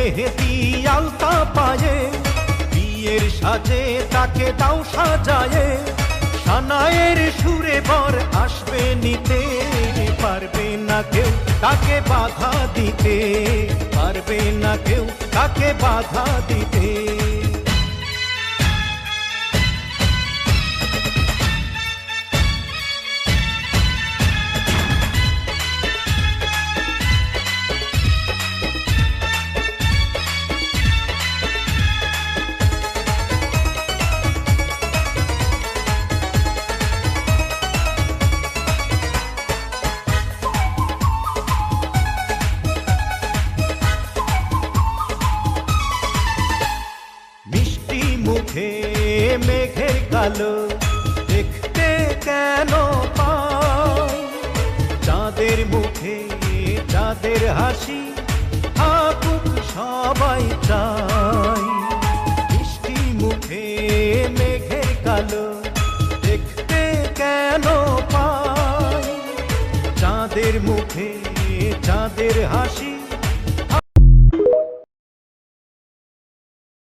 মেহেদি আলতা পায়ে, বিয়ের সাজে তাকে দাও সাজায়ে, সানায়ের সুরে বর আসবে নিতে, পারবে না কেউ তাকে বাধা দিতে, পারবে না কেউ তাকে বাধা দিতে। মুখে মেঘের কালো দেখতে কেন পাই, চাঁদের মুখে চাঁদের হাসি থাকুক সবাই চায়।